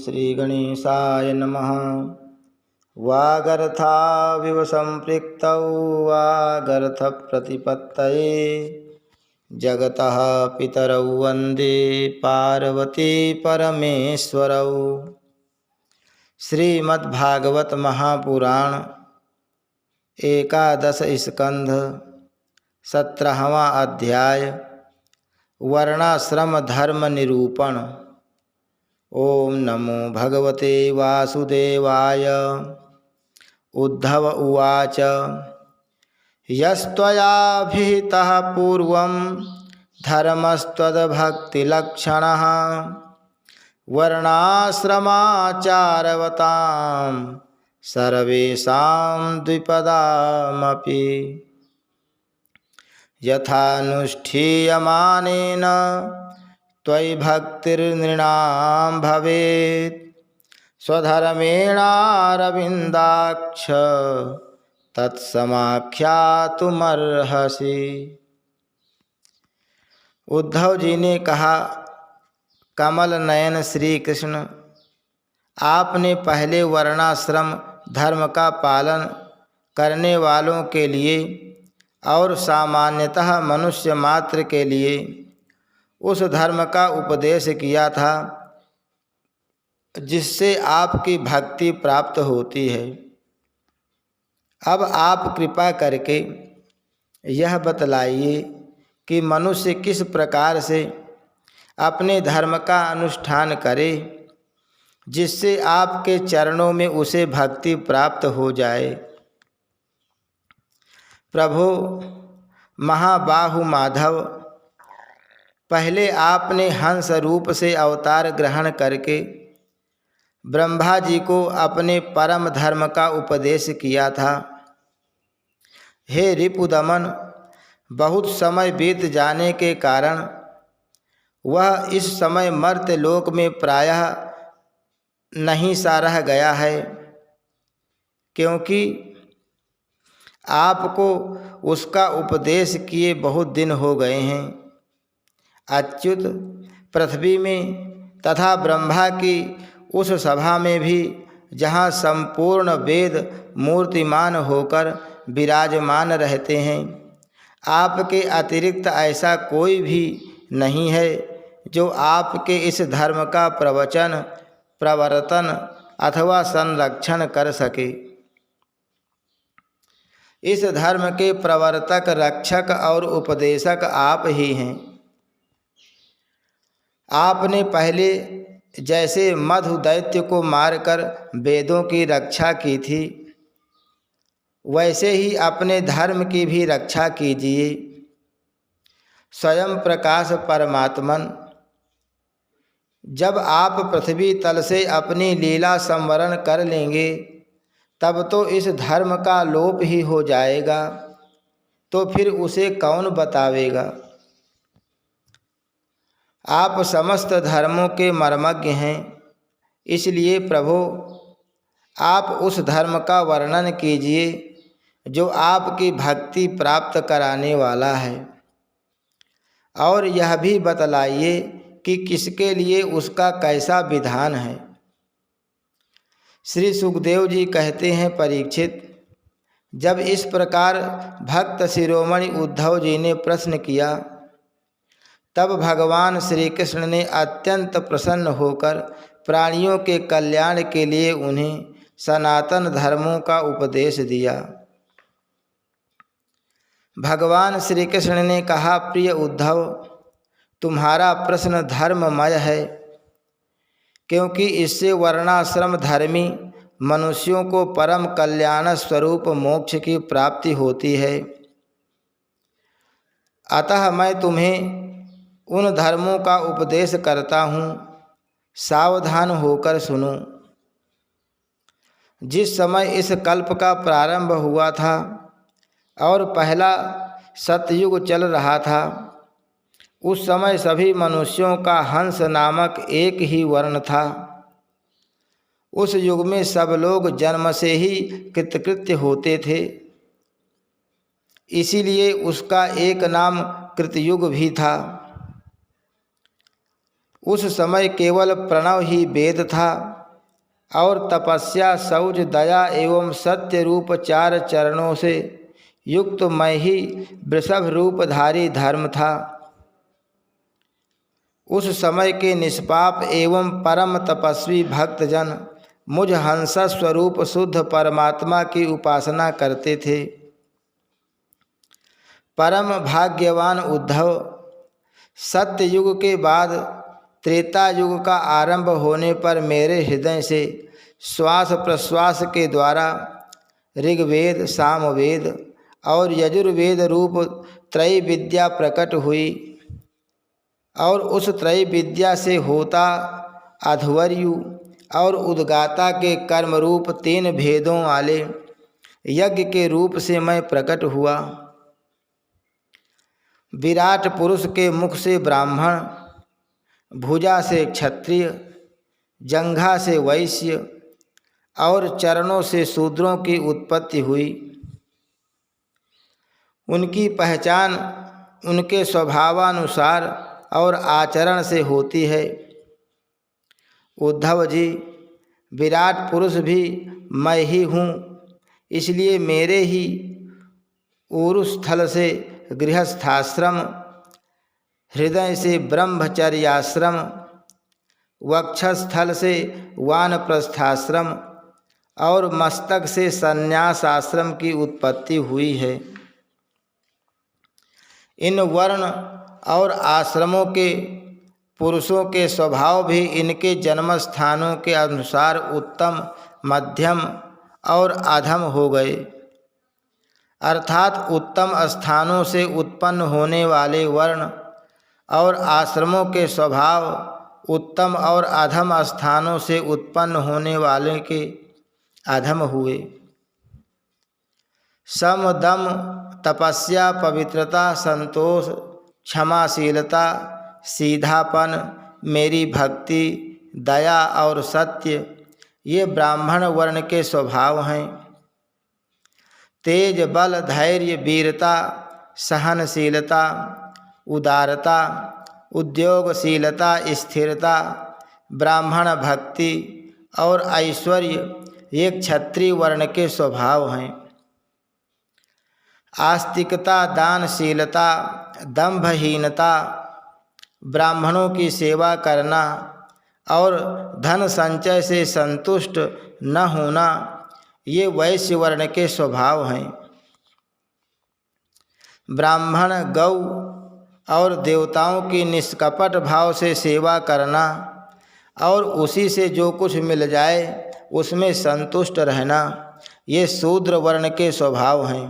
श्रीगणेशाय नमः। वागर्थाविव सम्पृक्तौ वागर्थप्रतिपत्तये जगतः पितरौ वन्दे पार्वती परमेश्वरौ। श्रीमद्भागवत महापुराण एकादश स्कंध 17वां अध्याय वर्णाश्रम धर्म निरूपण। ओम नमो भगवते वासुदेवाय। उद्धव उवाच यस्त्वयाभिहितः पूर्वं धर्मस्त्वद्भक्तिलक्षणः वर्णाश्रमाचारवतां सर्वेषां द्विपदामपि यथानुष्ठीयमानेन त्वयि भक्तिर्नृणां भवेत् स्वधर्मेणारविन्दाक्ष तत्समाख्यातुमर्हसि। उद्धव जी ने कहा, कमल नयन श्री कृष्ण, आपने पहले वर्णाश्रम धर्म का पालन करने वालों के लिए और सामान्यतः मनुष्य मात्र के लिए उस धर्म का उपदेश किया था जिससे आपकी भक्ति प्राप्त होती है। अब आप कृपा करके यह बतलाइए कि मनुष्य किस प्रकार से अपने धर्म का अनुष्ठान करे जिससे आपके चरणों में उसे भक्ति प्राप्त हो जाए। प्रभो महाबाहु माधव, पहले आपने हंस रूप से अवतार ग्रहण करके ब्रह्मा जी को अपने परम धर्म का उपदेश किया था। हे रिपुदमन, बहुत समय बीत जाने के कारण वह इस समय मर्त्य लोक में प्रायः नहीं सा रह गया है, क्योंकि आपको उसका उपदेश किए बहुत दिन हो गए हैं। अच्युत, पृथ्वी में तथा ब्रह्मा की उस सभा में भी जहाँ संपूर्ण वेद मूर्तिमान होकर विराजमान रहते हैं, आपके अतिरिक्त ऐसा कोई भी नहीं है जो आपके इस धर्म का प्रवचन, प्रवर्तन अथवा संरक्षण कर सके। इस धर्म के प्रवर्तक, रक्षक और उपदेशक आप ही हैं। आपने पहले जैसे मधु दैत्य को मारकर वेदों की रक्षा की थी, वैसे ही अपने धर्म की भी रक्षा कीजिए। स्वयं प्रकाश परमात्मन, जब आप पृथ्वी तल से अपनी लीला संवरण कर लेंगे तब तो इस धर्म का लोप ही हो जाएगा, तो फिर उसे कौन बतावेगा। आप समस्त धर्मों के मर्मज्ञ हैं, इसलिए प्रभो आप उस धर्म का वर्णन कीजिए जो आपकी भक्ति प्राप्त कराने वाला है, और यह भी बतलाइए कि किसके लिए उसका कैसा विधान है। श्री सुखदेव जी कहते हैं, परीक्षित, जब इस प्रकार भक्त शिरोमणि उद्धव जी ने प्रश्न किया तब भगवान श्री कृष्ण ने अत्यंत प्रसन्न होकर प्राणियों के कल्याण के लिए उन्हें सनातन धर्मों का उपदेश दिया। भगवान श्री कृष्ण ने कहा, प्रिय उद्धव, तुम्हारा प्रश्न धर्ममय है, क्योंकि इससे वर्णाश्रम धर्मी मनुष्यों को परम कल्याण स्वरूप मोक्ष की प्राप्ति होती है। अतः मैं तुम्हें उन धर्मों का उपदेश करता हूँ, सावधान होकर सुनो। जिस समय इस कल्प का प्रारंभ हुआ था और पहला सतयुग चल रहा था, उस समय सभी मनुष्यों का हंस नामक एक ही वर्ण था। उस युग में सब लोग जन्म से ही कृतकृत्य होते थे, इसीलिए उसका एक नाम कृतयुग भी था। उस समय केवल प्रणव ही वेद था और तपस्या, शौच, दया एवं सत्य रूप 4 चरणों से युक्त मैं ही वृषभ रूपधारी धर्म था। उस समय के निष्पाप एवं परम तपस्वी भक्तजन मुझ हंस स्वरूप शुद्ध परमात्मा की उपासना करते थे। परम भाग्यवान उद्धव, सत्य युग के बाद त्रेता युग का आरंभ होने पर मेरे हृदय से श्वास प्रश्वास के द्वारा ऋग्वेद, सामवेद और यजुर्वेद रूप त्रय विद्या प्रकट हुई और उस त्रय विद्या से होता, अध्वर्यु और उद्गाता के कर्म रूप 3 भेदों वाले यज्ञ के रूप से मैं प्रकट हुआ। विराट पुरुष के मुख से ब्राह्मण, भुजा से क्षत्रिय, जंघा से वैश्य और चरणों से शूद्रों की उत्पत्ति हुई। उनकी पहचान उनके स्वभावानुसार और आचरण से होती है। उद्धव जी, विराट पुरुष भी मैं ही हूँ, इसलिए मेरे ही उरुस्थल से गृहस्थाश्रम, हृदय से ब्रह्मचर्याश्रम, वक्षस्थल से वानप्रस्थाश्रम और मस्तक से संन्यास आश्रम की उत्पत्ति हुई है। इन वर्ण और आश्रमों के पुरुषों के स्वभाव भी इनके जन्म स्थानों के अनुसार उत्तम, मध्यम और अधम हो गए। अर्थात उत्तम स्थानों से उत्पन्न होने वाले वर्ण और आश्रमों के स्वभाव उत्तम और अधम स्थानों से उत्पन्न होने वाले के अधम हुए। सम, दम, तपस्या, पवित्रता, संतोष, क्षमाशीलता, सीधापन, मेरी भक्ति, दया और सत्य, ये ब्राह्मण वर्ण के स्वभाव हैं। तेज, बल, धैर्य, वीरता, सहनशीलता, उदारता, उद्योगशीलता, स्थिरता, ब्राह्मण भक्ति और ऐश्वर्य ये क्षत्रिय वर्ण के स्वभाव हैं। आस्तिकता, दानशीलता, दंभहीनता, ब्राह्मणों की सेवा करना और धन संचय से संतुष्ट न होना, ये वैश्य वर्ण के स्वभाव हैं। ब्राह्मण, गौ और देवताओं की निष्कपट भाव से सेवा करना और उसी से जो कुछ मिल जाए उसमें संतुष्ट रहना, ये शूद्र वर्ण के स्वभाव हैं।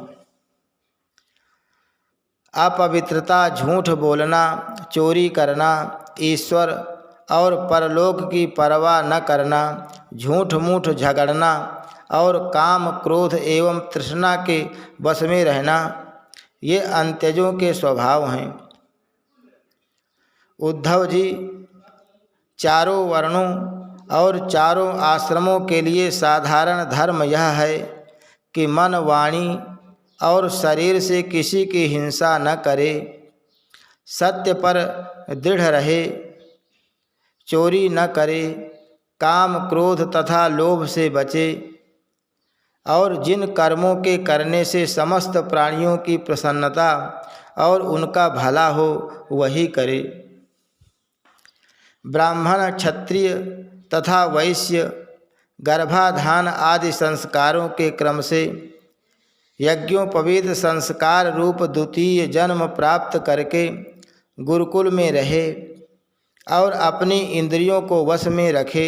अपवित्रता, झूठ बोलना, चोरी करना, ईश्वर और परलोक की परवाह न करना, झूठ मूठ झगड़ना और काम, क्रोध एवं तृष्णा के वश में रहना, ये अंत्यजों के स्वभाव हैं। उद्धव जी, चारों वर्णों और चारों आश्रमों के लिए साधारण धर्म यह है कि मन, वाणी और शरीर से किसी की हिंसा न करे, सत्य पर दृढ़ रहे, चोरी न करे, काम, क्रोध तथा लोभ से बचे और जिन कर्मों के करने से समस्त प्राणियों की प्रसन्नता और उनका भला हो वही करे। ब्राह्मण, क्षत्रिय तथा वैश्य गर्भाधान आदि संस्कारों के क्रम से यज्ञोपवीत संस्कार रूप द्वितीय जन्म प्राप्त करके गुरुकुल में रहे और अपनी इंद्रियों को वश में रखे।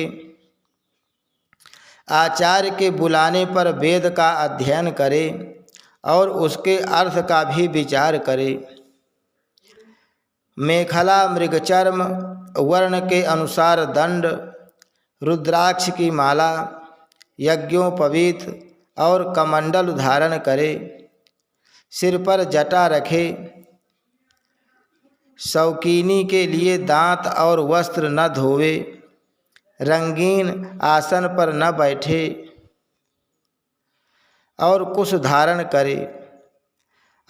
आचार्य के बुलाने पर वेद का अध्ययन करे और उसके अर्थ का भी विचार करे। मेखला, मृगचर्म वर्ण के अनुसार दंड, रुद्राक्ष की माला, यज्ञोपवीत और कमंडल धारण करे, सिर पर जटा रखे, शौकीनी के लिए दांत और वस्त्र न धोवे, रंगीन आसन पर न बैठे और कुश धारण करे,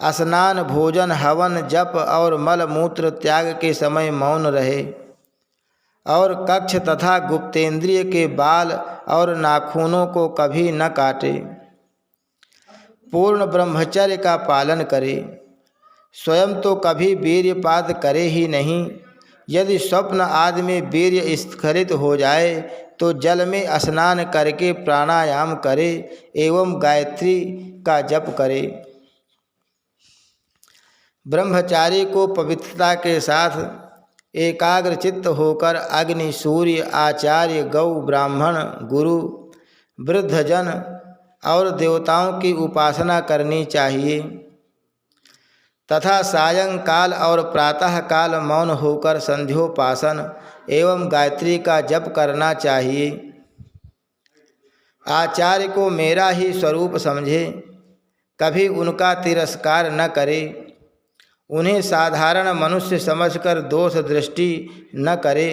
स्नान, भोजन, हवन, जप और मल मूत्र त्याग के समय मौन रहे और कक्ष तथा गुप्तेंद्रिय के बाल और नाखूनों को कभी न काटे। पूर्ण ब्रह्मचर्य का पालन करे। स्वयं तो कभी वीर्यपात करे ही नहीं। यदि स्वप्न आदि में वीर्य स्खलित हो जाए तो जल में स्नान करके प्राणायाम करे एवं गायत्री का जप करे। ब्रह्मचारी को पवित्रता के साथ एकाग्र चित्त होकर अग्नि, सूर्य, आचार्य, गौ, ब्राह्मण, गुरु, वृद्धजन और देवताओं की उपासना करनी चाहिए तथा सायंकाल और प्रातः काल मौन होकर संध्योपासन एवं गायत्री का जप करना चाहिए। आचार्य को मेरा ही स्वरूप समझे, कभी उनका तिरस्कार न करे। उन्हें साधारण मनुष्य समझकर दोष दृष्टि न करे,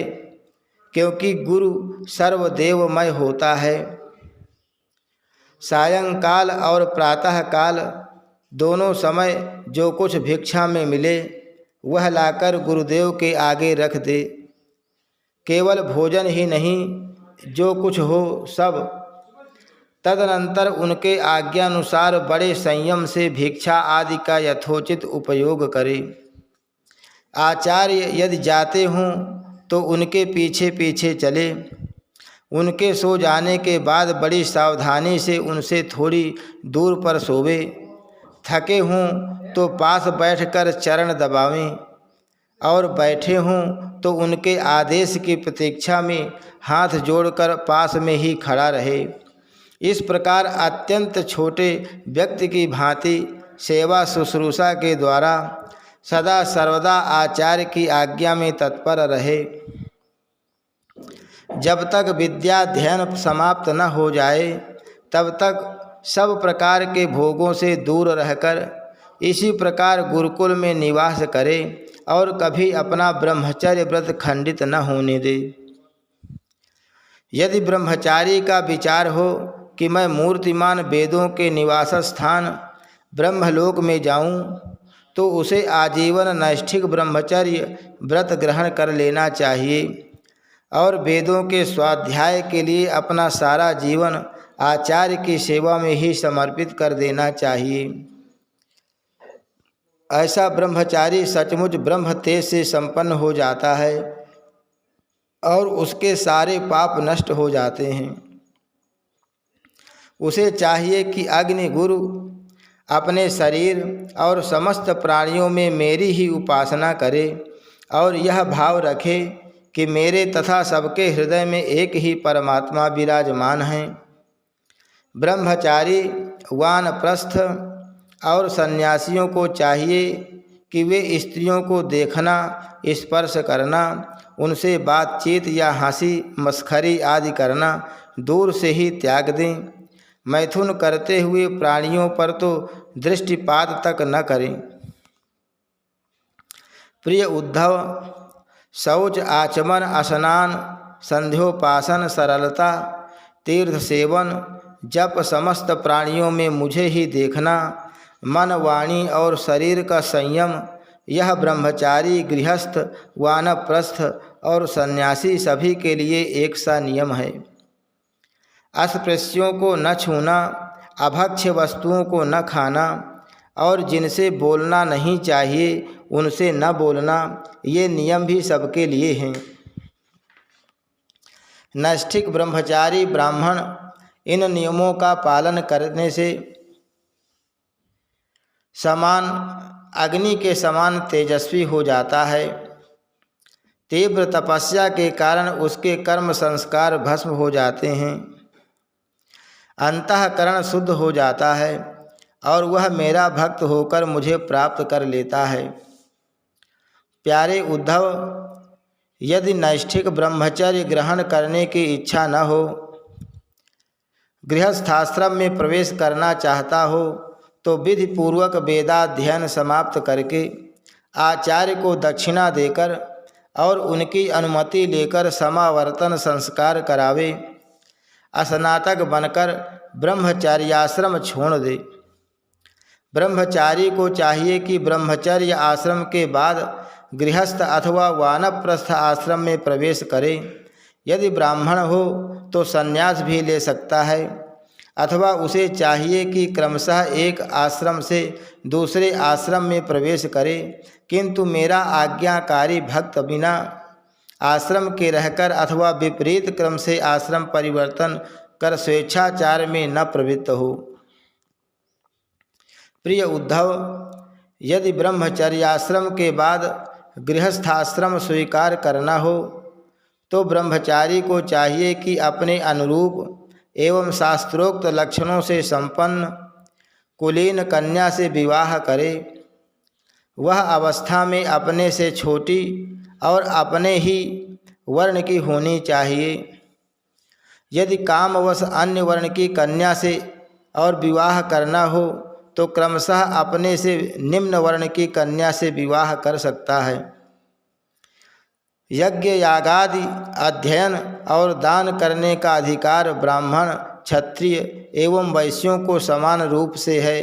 क्योंकि गुरु सर्वदेवमय होता है। सायंकाल और प्रातः काल दोनों समय जो कुछ भिक्षा में मिले वह लाकर गुरुदेव के आगे रख दे। केवल भोजन ही नहीं, जो कुछ हो सब। तदनंतर उनके आज्ञानुसार बड़े संयम से भिक्षा आदि का यथोचित उपयोग करे। आचार्य यदि जाते हों तो उनके पीछे पीछे चले। उनके सो जाने के बाद बड़ी सावधानी से उनसे थोड़ी दूर पर सोवे। थके हों तो पास बैठकर चरण दबावें और बैठे हों तो उनके आदेश की प्रतीक्षा में हाथ जोड़कर पास में ही खड़ा रहे। इस प्रकार अत्यंत छोटे व्यक्ति की भांति सेवा शुश्रूषा के द्वारा सदा सर्वदा आचार्य की आज्ञा में तत्पर रहे। जब तक विद्याध्ययन समाप्त न हो जाए तब तक सब प्रकार के भोगों से दूर रहकर इसी प्रकार गुरुकुल में निवास करे और कभी अपना ब्रह्मचर्य व्रत खंडित न होने दे। यदि ब्रह्मचारी का विचार हो कि मैं मूर्तिमान वेदों के निवास स्थान ब्रह्मलोक में जाऊं, तो उसे आजीवन नैष्ठिक ब्रह्मचर्य व्रत ग्रहण कर लेना चाहिए और वेदों के स्वाध्याय के लिए अपना सारा जीवन आचार्य की सेवा में ही समर्पित कर देना चाहिए। ऐसा ब्रह्मचारी सचमुच ब्रह्म तेज से संपन्न हो जाता है और उसके सारे पाप नष्ट हो जाते हैं। उसे चाहिए कि अग्नि गुरु अपने शरीर और समस्त प्राणियों में मेरी ही उपासना करे और यह भाव रखे कि मेरे तथा सबके हृदय में एक ही परमात्मा विराजमान हैं। ब्रह्मचारी, वानप्रस्थ और सन्यासियों को चाहिए कि वे स्त्रियों को देखना, स्पर्श करना, उनसे बातचीत या हंसी मस्खरी आदि करना दूर से ही त्याग दें। मैथुन करते हुए प्राणियों पर तो दृष्टिपात तक न करें। प्रिय उद्धव, शौच, आचमन, स्नान, संध्योपासन, सरलता, तीर्थ सेवन, जप, समस्त प्राणियों में मुझे ही देखना, मन, वाणी और शरीर का संयम, यह ब्रह्मचारी, गृहस्थ, वानप्रस्थ और सन्यासी सभी के लिए एक सा नियम है। अस्पृश्यों को न छूना, अभक्ष्य वस्तुओं को न खाना और जिनसे बोलना नहीं चाहिए उनसे न बोलना, ये नियम भी सबके लिए हैं। नैष्ठिक ब्रह्मचारी ब्राह्मण इन नियमों का पालन करने से समान अग्नि के समान तेजस्वी हो जाता है। तीव्र तपस्या के कारण उसके कर्म संस्कार भस्म हो जाते हैं। अंतःकरण शुद्ध हो जाता है और वह मेरा भक्त होकर मुझे प्राप्त कर लेता है। प्यारे उद्धव, यदि नैष्ठिक ब्रह्मचर्य ग्रहण करने की इच्छा न हो, गृहस्थाश्रम में प्रवेश करना चाहता हो, तो विधि पूर्वक वेदाध्ययन समाप्त करके आचार्य को दक्षिणा देकर और उनकी अनुमति लेकर समावर्तन संस्कार करावे। स्नातक बनकर ब्रह्मचर्याश्रम छोड़ दे। ब्रह्मचारी को चाहिए कि ब्रह्मचर्य आश्रम के बाद गृहस्थ अथवा वानप्रस्थ आश्रम में प्रवेश करे। यदि ब्राह्मण हो तो संन्यास भी ले सकता है, अथवा उसे चाहिए कि क्रमशः एक आश्रम से दूसरे आश्रम में प्रवेश करे, किंतु मेरा आज्ञाकारी भक्त बिना आश्रम के रहकर अथवा विपरीत क्रम से आश्रम परिवर्तन कर स्वेच्छाचार में न प्रवृत्त हो। प्रिय उद्धव, यदि ब्रह्मचर्याश्रम के बाद गृहस्थाश्रम स्वीकार करना हो तो ब्रह्मचारी को चाहिए कि अपने अनुरूप एवं शास्त्रोक्त लक्षणों से संपन्न कुलीन कन्या से विवाह करे। वह अवस्था में अपने से छोटी और अपने ही वर्ण की होनी चाहिए। यदि कामवश अन्य वर्ण की कन्या से और विवाह करना हो तो क्रमशः अपने से निम्न वर्ण की कन्या से विवाह कर सकता है। यज्ञ यागादि अध्ययन और दान करने का अधिकार ब्राह्मण, क्षत्रिय एवं वैश्यों को समान रूप से है,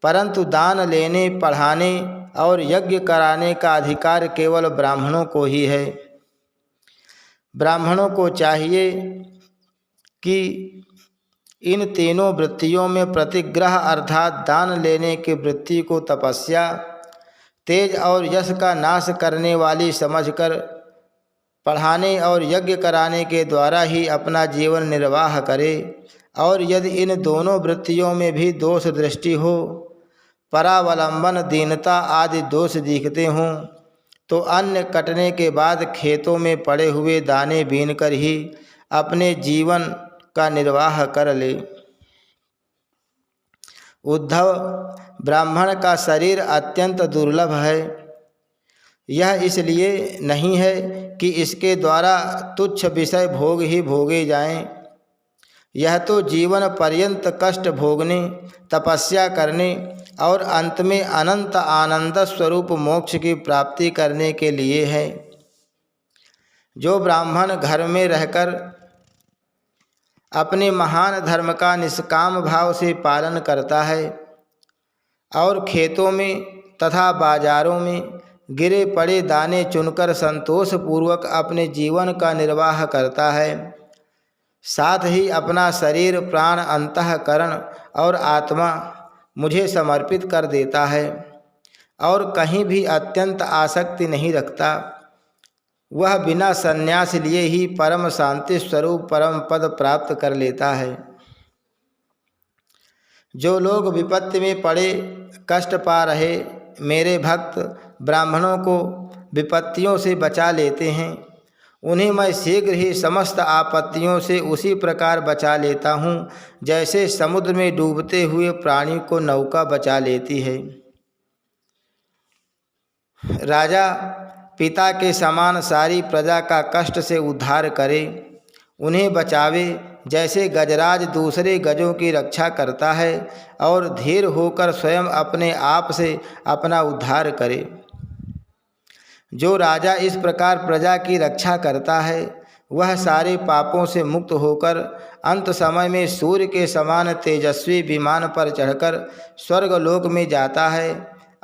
परंतु दान लेने, पढ़ाने और यज्ञ कराने का अधिकार केवल ब्राह्मणों को ही है। ब्राह्मणों को चाहिए कि इन तीनों वृत्तियों में प्रतिग्रह अर्थात दान लेने की वृत्ति को तपस्या, तेज और यश का नाश करने वाली समझकर पढ़ाने और यज्ञ कराने के द्वारा ही अपना जीवन निर्वाह करे। और यदि इन दोनों वृत्तियों में भी दोष दृष्टि हो, परावलंबन, दीनता आदि दोष दिखते हों, तो अन्न कटने के बाद खेतों में पड़े हुए दाने बीनकर ही अपने जीवन का निर्वाह कर ले। उद्धव, ब्राह्मण का शरीर अत्यंत दुर्लभ है। यह इसलिए नहीं है कि इसके द्वारा तुच्छ विषय भोग ही भोगे जाएं। यह तो जीवन पर्यंत कष्ट भोगने, तपस्या करने और अंत में अनंत आनंद स्वरूप मोक्ष की प्राप्ति करने के लिए है। जो ब्राह्मण घर में रहकर अपने महान धर्म का निष्काम भाव से पालन करता है और खेतों में तथा बाजारों में गिरे पड़े दाने चुनकर संतोषपूर्वक अपने जीवन का निर्वाह करता है, साथ ही अपना शरीर, प्राण, अंतःकरण और आत्मा मुझे समर्पित कर देता है और कहीं भी अत्यंत आसक्ति नहीं रखता, वह बिना संन्यास लिए ही परम शांति स्वरूप परम पद प्राप्त कर लेता है। जो लोग विपत्ति में पड़े कष्ट पा रहे मेरे भक्त ब्राह्मणों को विपत्तियों से बचा लेते हैं, उन्हें मैं शीघ्र ही समस्त आपत्तियों से उसी प्रकार बचा लेता हूँ जैसे समुद्र में डूबते हुए प्राणी को नौका बचा लेती है। राजा पिता के समान सारी प्रजा का कष्ट से उद्धार करे, उन्हें बचावे जैसे गजराज दूसरे गजों की रक्षा करता है और धीर होकर स्वयं अपने आप से अपना उद्धार करे। जो राजा इस प्रकार प्रजा की रक्षा करता है वह सारे पापों से मुक्त होकर अंत समय में सूर्य के समान तेजस्वी विमान पर चढ़कर स्वर्गलोक में जाता है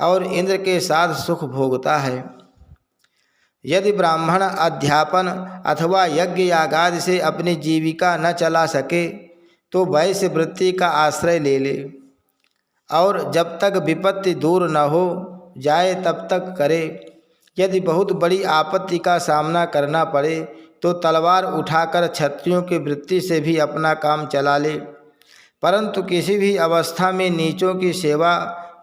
और इंद्र के साथ सुख भोगता है। यदि ब्राह्मण अध्यापन अथवा यज्ञ यागादि से अपनी जीविका न चला सके तो वैश्य वृत्ति का आश्रय ले ले और जब तक विपत्ति दूर न हो जाए तब तक करे। यदि बहुत बड़ी आपत्ति का सामना करना पड़े तो तलवार उठाकर क्षत्रियों की वृत्ति से भी अपना काम चला ले, परंतु किसी भी अवस्था में नीचों की सेवा,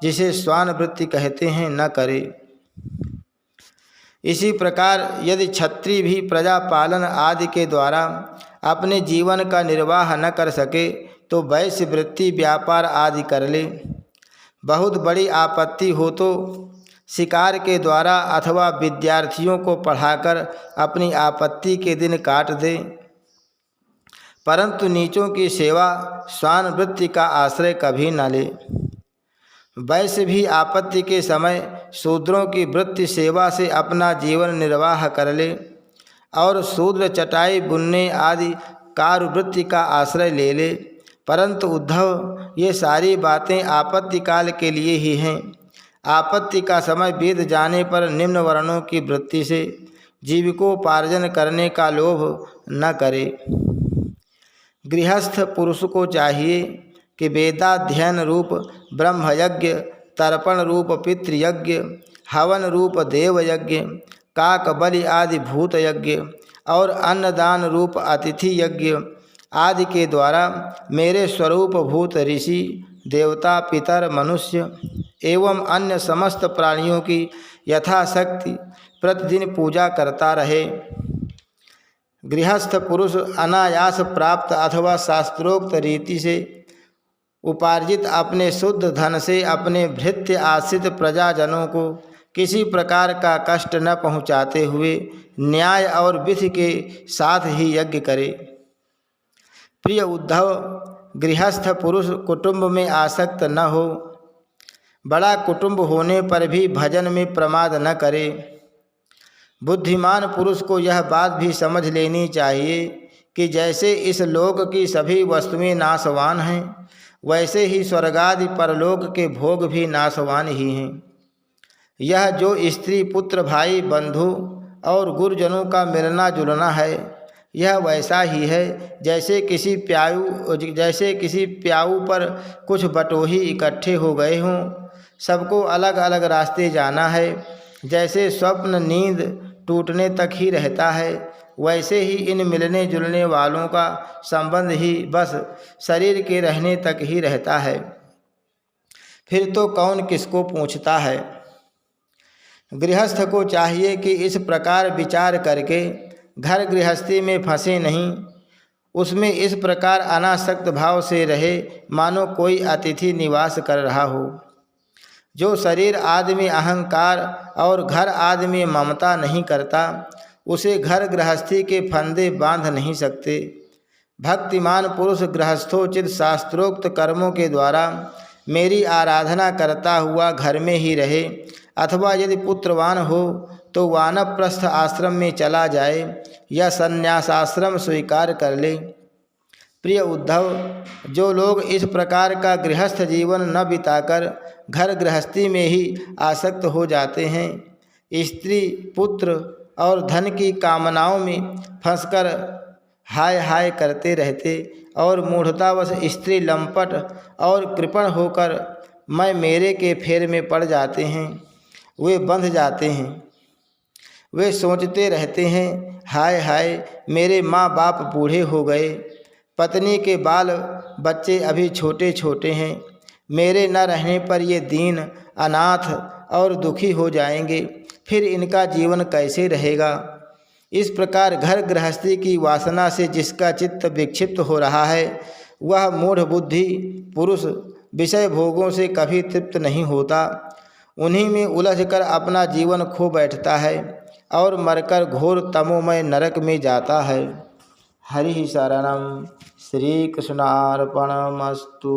जिसे स्वान वृत्ति कहते हैं, न करे। इसी प्रकार यदि क्षत्रिय भी प्रजा पालन आदि के द्वारा अपने जीवन का निर्वाह न कर सके तो वैश्य वृत्ति, व्यापार आदि कर ले। बहुत बड़ी आपत्ति हो तो शिकार के द्वारा अथवा विद्यार्थियों को पढ़ाकर अपनी आपत्ति के दिन काट दे, परंतु नीचों की सेवा, स्वान वृत्ति का आश्रय कभी न ले। वैश्य भी आपत्ति के समय शूद्रों की वृत्ति सेवा से अपना जीवन निर्वाह कर ले और शूद्र चटाई बुनने आदि कार्य वृत्ति का आश्रय ले ले, परंतु उद्धव, ये सारी बातें आपत्ति काल के लिए ही हैं। आपत्ति का समय बीत जाने पर निम्न वर्णों की वृत्ति से जीविकोपार्जन करने का लोभ न करे। गृहस्थ पुरुष को चाहिए कि वेदाध्ययन रूप ब्रह्मयज्ञ, तर्पण रूप पितृयज्ञ, हवन रूप देवयज्ञ, काक बलि आदि भूत यज्ञ और अन्नदान रूप अतिथि यज्ञ आदि के द्वारा मेरे स्वरूप भूत ऋषि, देवता, पितर, मनुष्य एवं अन्य समस्त प्राणियों की यथाशक्ति प्रतिदिन पूजा करता रहे। गृहस्थ पुरुष अनायास प्राप्त अथवा शास्त्रोक्त रीति से उपार्जित अपने शुद्ध धन से अपने भृत्य आश्रित प्रजाजनों को किसी प्रकार का कष्ट न पहुँचाते हुए न्याय और विधि के साथ ही यज्ञ करे। प्रिय उद्धव, गृहस्थ पुरुष कुटुंब में आसक्त न हो, बड़ा कुटुंब होने पर भी भजन में प्रमाद न करे। बुद्धिमान पुरुष को यह बात भी समझ लेनी चाहिए कि जैसे इस लोक की सभी वस्तुएं नाशवान हैं, वैसे ही स्वर्गादि परलोक के भोग भी नाशवान ही हैं। यह जो स्त्री, पुत्र, भाई, बंधु और गुरुजनों का मिलना जुलना है, यह वैसा ही है जैसे किसी प्याऊ पर कुछ बटोही इकट्ठे हो गए हों। सबको अलग अलग रास्ते जाना है। जैसे स्वप्न नींद टूटने तक ही रहता है, वैसे ही इन मिलने जुलने वालों का संबंध ही बस शरीर के रहने तक ही रहता है। फिर तो कौन किसको पूछता है। गृहस्थ को चाहिए कि इस प्रकार विचार करके घर गृहस्थी में फंसे नहीं, उसमें इस प्रकार अनासक्त भाव से रहे मानो कोई अतिथि निवास कर रहा हो। जो शरीर आदि में अहंकार और घर आदि में ममता नहीं करता, उसे घर गृहस्थी के फंदे बांध नहीं सकते। भक्तिमान पुरुष गृहस्थोचित शास्त्रोक्त कर्मों के द्वारा मेरी आराधना करता हुआ घर में ही रहे, अथवा यदि पुत्रवान हो तो वानप्रस्थ आश्रम में चला जाए या संन्यासाश्रम स्वीकार कर ले। प्रिय उद्धव, जो लोग इस प्रकार का गृहस्थ जीवन न बिताकर घर गृहस्थी में ही आसक्त हो जाते हैं, स्त्री, पुत्र और धन की कामनाओं में फंसकर हाय हाय करते रहते और मूढ़तावश स्त्री लंपट और कृपण होकर मैं मेरे के फेर में पड़ जाते हैं, वे बंध जाते हैं। वे सोचते रहते हैं, हाय हाय मेरे माँ बाप बूढ़े हो गए, पत्नी के बाल बच्चे अभी छोटे छोटे हैं, मेरे न रहने पर ये दीन, अनाथ और दुखी हो जाएंगे, फिर इनका जीवन कैसे रहेगा। इस प्रकार घर गृहस्थी की वासना से जिसका चित्त विक्षिप्त हो रहा है, वह मूढ़ बुद्धि पुरुष विषय भोगों से कभी तृप्त नहीं होता। उन्हीं में उलझकर अपना जीवन खो बैठता है और मरकर घोर तमोमय नरक में जाता है। हरि शरणम। श्री कृष्णार्पणमस्तु।